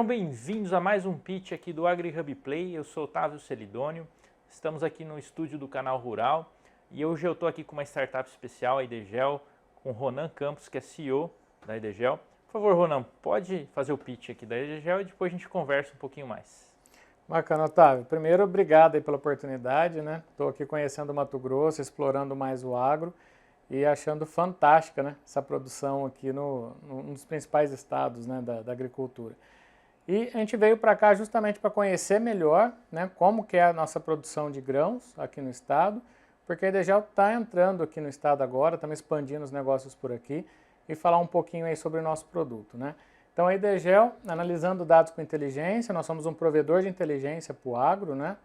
Sejam bem-vindos a mais um pitch aqui do AgriHub Play. Eu sou Otávio Celidônio, estamos aqui no estúdio do Canal Rural e hoje eu estou aqui com uma startup especial, a Idegel, com o Ronan Campos, que é CEO da Idegel. Por favor, Ronan, pode fazer o pitch aqui da Idegel e depois a gente conversa um pouquinho mais. Bacana, Otávio. Primeiro, obrigado aí pela oportunidade, né? Estou aqui conhecendo o Mato Grosso, explorando mais o agro e achando fantástica, né, essa produção aqui num dos principais estados, né, da agricultura. E a gente veio para cá justamente para conhecer melhor, né, como que é a nossa produção de grãos aqui no estado, porque a Idegel está entrando aqui no estado agora, estamos expandindo os negócios por aqui e falar um pouquinho aí sobre o nosso produto, né. Então a Idegel, analisando dados com inteligência, nós somos um provedor de inteligência para o agro, né.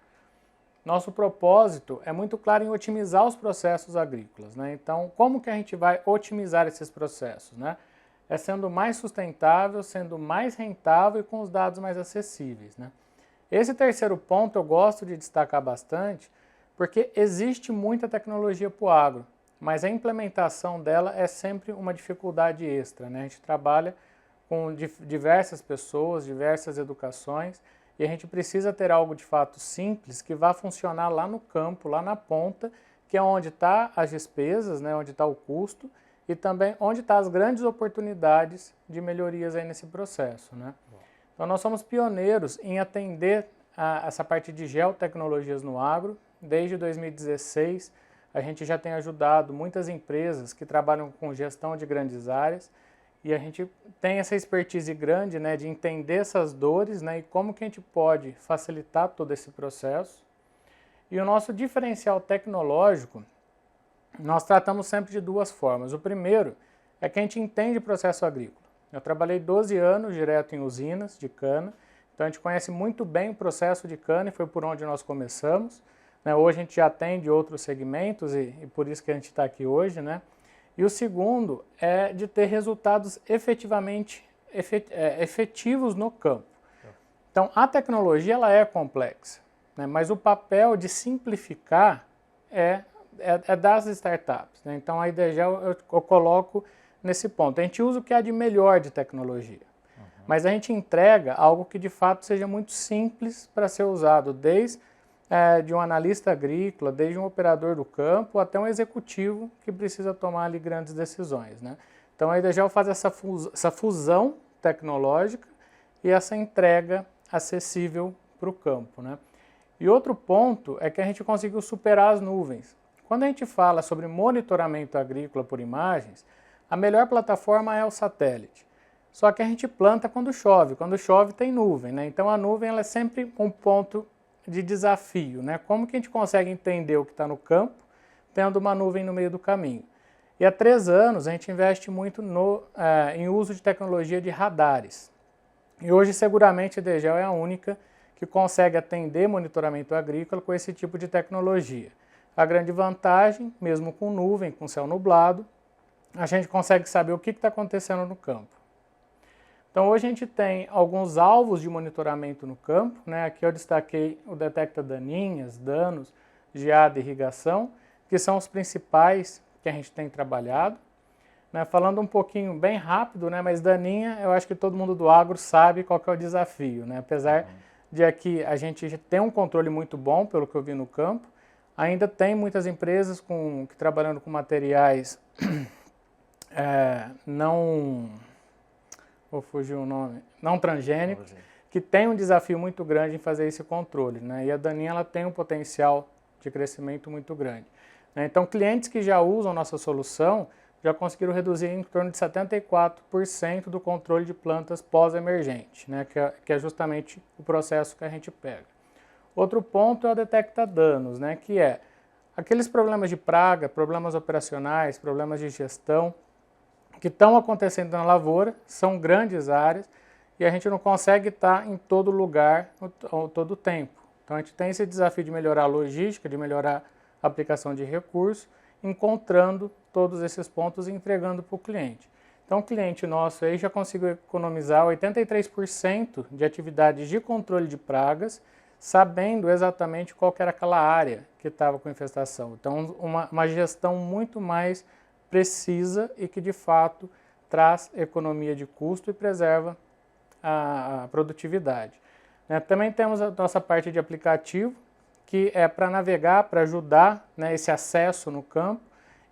Nosso propósito é muito claro em otimizar os processos agrícolas, né. Então, como que a gente vai otimizar esses processos, né? É sendo mais sustentável, sendo mais rentável e com os dados mais acessíveis, né? Esse terceiro ponto eu gosto de destacar bastante, porque existe muita tecnologia para o agro, mas a implementação dela é sempre uma dificuldade extra, né? A gente trabalha com diversas pessoas, diversas educações, e a gente precisa ter algo de fato simples que vá funcionar lá no campo, lá na ponta, que é onde estão as despesas, né? Onde está o custo, e também onde estão as grandes oportunidades de melhorias aí nesse processo, né? Então nós somos pioneiros em atender essa parte de geotecnologias no agro. Desde 2016 a gente já tem ajudado muitas empresas que trabalham com gestão de grandes áreas e a gente tem essa expertise grande, né, de entender essas dores, né, e como que a gente pode facilitar todo esse processo. E o nosso diferencial tecnológico, nós tratamos sempre de duas formas. O primeiro é que a gente entende o processo agrícola. Eu trabalhei 12 anos direto em usinas de cana, então a gente conhece muito bem o processo de cana e foi por onde nós começamos, né? Hoje a gente já atende outros segmentos e por isso que a gente está aqui hoje, né? E o segundo é de ter resultados efetivos no campo. Então a tecnologia ela é complexa, né? Mas o papel de simplificar é das startups, né? Então a Idegel eu coloco nesse ponto. A gente usa o que há de melhor de tecnologia, mas a gente entrega algo que de fato seja muito simples para ser usado, desde de um analista agrícola, desde um operador do campo até um executivo que precisa tomar ali grandes decisões, né? Então a Idegel faz essa fusão tecnológica e essa entrega acessível para o campo, né? E outro ponto é que a gente conseguiu superar as nuvens. Quando a gente fala sobre monitoramento agrícola por imagens, a melhor plataforma é o satélite. Só que a gente planta quando chove tem nuvem, né? Então a nuvem ela é sempre um ponto de desafio, né? Como que a gente consegue entender o que está no campo, tendo uma nuvem no meio do caminho? E há 3 anos a gente investe muito em uso de tecnologia de radares. E hoje seguramente a Idegel é a única que consegue atender monitoramento agrícola com esse tipo de tecnologia. A grande vantagem, mesmo com nuvem, com céu nublado, a gente consegue saber o que está acontecendo no campo. Então hoje a gente tem alguns alvos de monitoramento no campo, né? Aqui eu destaquei o detecta daninhas, danos, geada e irrigação, que são os principais que a gente tem trabalhado. Né? Falando um pouquinho bem rápido, né? Mas daninha, eu acho que todo mundo do agro sabe qual que é o desafio, né? Apesar de aqui a gente ter um controle muito bom, pelo que eu vi no campo, ainda tem muitas empresas que trabalhando com materiais vou fugir o nome, não transgênicos, que tem um desafio muito grande em fazer esse controle, né? E a daninha ela tem um potencial de crescimento muito grande, né? Então clientes que já usam nossa solução já conseguiram reduzir em torno de 74% do controle de plantas pós-emergente, né? Que é justamente o processo que a gente pega. Outro ponto é o detecta danos, né? Que é aqueles problemas de praga, problemas operacionais, problemas de gestão, que estão acontecendo na lavoura, são grandes áreas e a gente não consegue estar em todo lugar, todo o tempo. Então a gente tem esse desafio de melhorar a logística, de melhorar a aplicação de recursos, encontrando todos esses pontos e entregando para o cliente. Então o cliente nosso aí já conseguiu economizar 83% de atividades de controle de pragas, sabendo exatamente qual que era aquela área que estava com infestação. Então uma gestão muito mais precisa e que de fato traz economia de custo e preserva a produtividade. Né? Também temos a nossa parte de aplicativo, que é para navegar, para ajudar, né, esse acesso no campo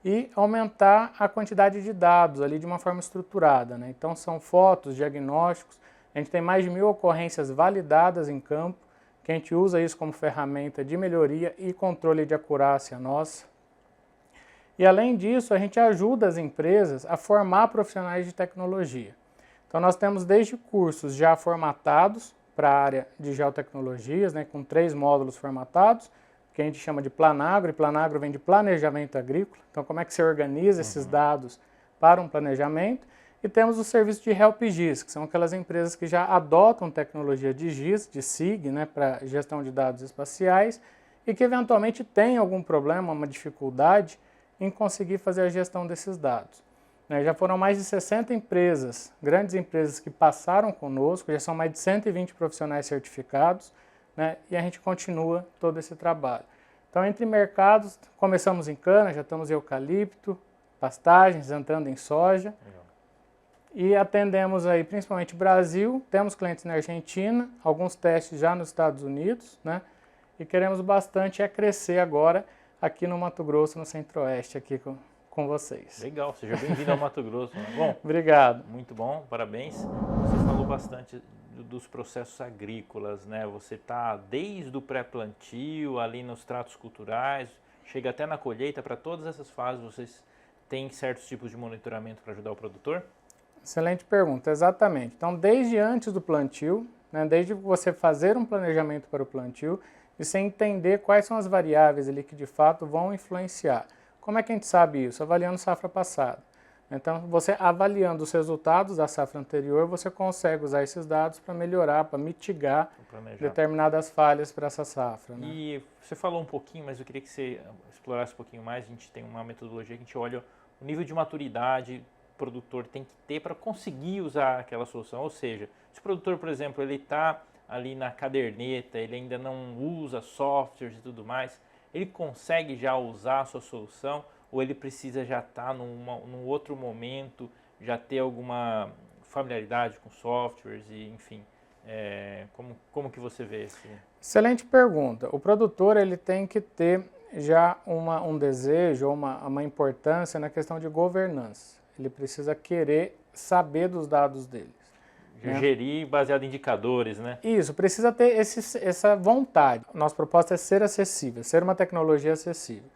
e aumentar a quantidade de dados ali de uma forma estruturada. Né? Então são fotos, diagnósticos, a gente tem mais de 1000 ocorrências validadas em campo, que a gente usa isso como ferramenta de melhoria e controle de acurácia nossa. E além disso, a gente ajuda as empresas a formar profissionais de tecnologia. Então nós temos desde cursos já formatados para a área de geotecnologias, né, com 3 módulos formatados, que a gente chama de Planagro, e Planagro vem de planejamento agrícola. Então como é que você organiza esses dados para um planejamento? E temos o serviço de HelpGIS, que são aquelas empresas que já adotam tecnologia de GIS, de SIG, né, para gestão de dados espaciais, e que eventualmente têm algum problema, uma dificuldade em conseguir fazer a gestão desses dados. Já foram mais de 60 empresas, grandes empresas que passaram conosco, já são mais de 120 profissionais certificados, né, e a gente continua todo esse trabalho. Então, entre mercados, começamos em cana, já estamos em eucalipto, pastagens, entrando em soja. Legal. E atendemos aí principalmente Brasil, temos clientes na Argentina, alguns testes já nos Estados Unidos, né? E queremos bastante crescer agora aqui no Mato Grosso, no Centro-Oeste, aqui com vocês. Legal, seja bem-vindo ao Mato Grosso. Né? Bom, obrigado. Muito bom, parabéns. Você falou bastante dos processos agrícolas, né? Você está desde o pré-plantio, ali nos tratos culturais, chega até na colheita, para todas essas fases vocês têm certos tipos de monitoramento para ajudar o produtor? Excelente pergunta, exatamente. Então, desde antes do plantio, né, desde você fazer um planejamento para o plantio, e você entender quais são as variáveis ali que de fato vão influenciar. Como é que a gente sabe isso? Avaliando safra passada. Então, você avaliando os resultados da safra anterior, você consegue usar esses dados para melhorar, para mitigar determinadas falhas para essa safra. Né? E você falou um pouquinho, mas eu queria que você explorasse um pouquinho mais. A gente tem uma metodologia que a gente olha o nível de maturidade o produtor tem que ter para conseguir usar aquela solução. Ou seja, se o produtor, por exemplo, ele está ali na caderneta, ele ainda não usa softwares e tudo mais, ele consegue já usar a sua solução ou ele precisa já estar num outro momento, já ter alguma familiaridade com softwares e enfim, como que você vê esse? Excelente pergunta. O produtor ele tem que ter já um desejo ou uma importância na questão de governança. Ele precisa querer saber dos dados deles. Né? Gerir baseado em indicadores, né? Isso, precisa ter essa vontade. Nossa proposta é ser acessível, ser uma tecnologia acessível.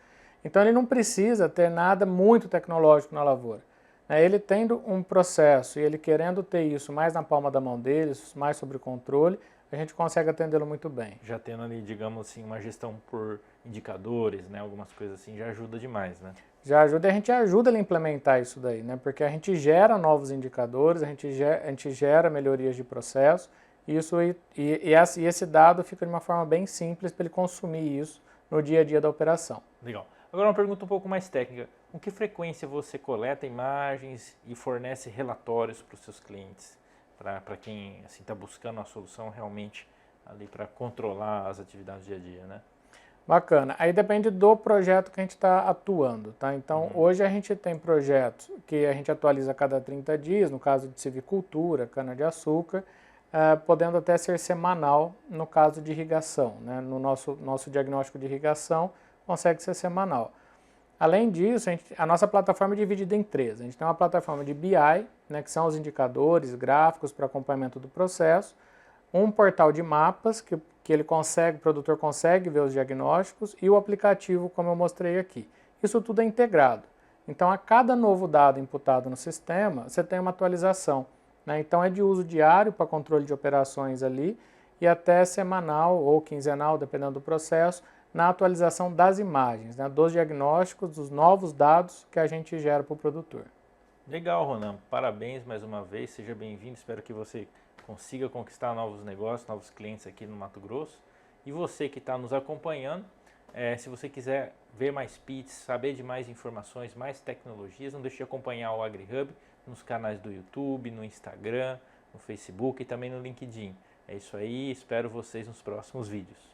Então ele não precisa ter nada muito tecnológico na lavoura. Ele tendo um processo e ele querendo ter isso mais na palma da mão deles, mais sobre controle, a gente consegue atendê-lo muito bem. Já tendo ali, digamos assim, uma gestão por indicadores, né, algumas coisas assim, já ajuda demais, né? Já ajuda e a gente ajuda ele a implementar isso daí, né? Porque a gente gera novos indicadores, a gente gera melhorias de processo, e esse dado fica de uma forma bem simples para ele consumir isso no dia a dia da operação. Legal. Agora uma pergunta um pouco mais técnica. Com que frequência você coleta imagens e fornece relatórios para os seus clientes? Para quem está buscando uma solução realmente ali para controlar as atividades do dia a dia, né? Bacana. Aí depende do projeto que a gente está atuando, tá? Então, hoje a gente tem projetos que a gente atualiza a cada 30 dias, no caso de silvicultura, cana-de-açúcar, podendo até ser semanal no caso de irrigação, né? No nosso diagnóstico de irrigação, consegue ser semanal. Além disso, a nossa plataforma é dividida em 3. A gente tem uma plataforma de BI, né, que são os indicadores, gráficos para acompanhamento do processo, um portal de mapas, que o produtor consegue ver os diagnósticos, e o aplicativo, como eu mostrei aqui. Isso tudo é integrado. Então, a cada novo dado imputado no sistema, você tem uma atualização. Né? Então, é de uso diário para controle de operações ali, e até semanal ou quinzenal, dependendo do processo, na atualização das imagens, né, dos diagnósticos, dos novos dados que a gente gera para o produtor. Legal, Ronan. Parabéns mais uma vez, seja bem-vindo. Espero que você consiga conquistar novos negócios, novos clientes aqui no Mato Grosso. E você que está nos acompanhando, se você quiser ver mais pits, saber de mais informações, mais tecnologias, não deixe de acompanhar o AgriHub nos canais do YouTube, no Instagram, no Facebook e também no LinkedIn. É isso aí, espero vocês nos próximos vídeos.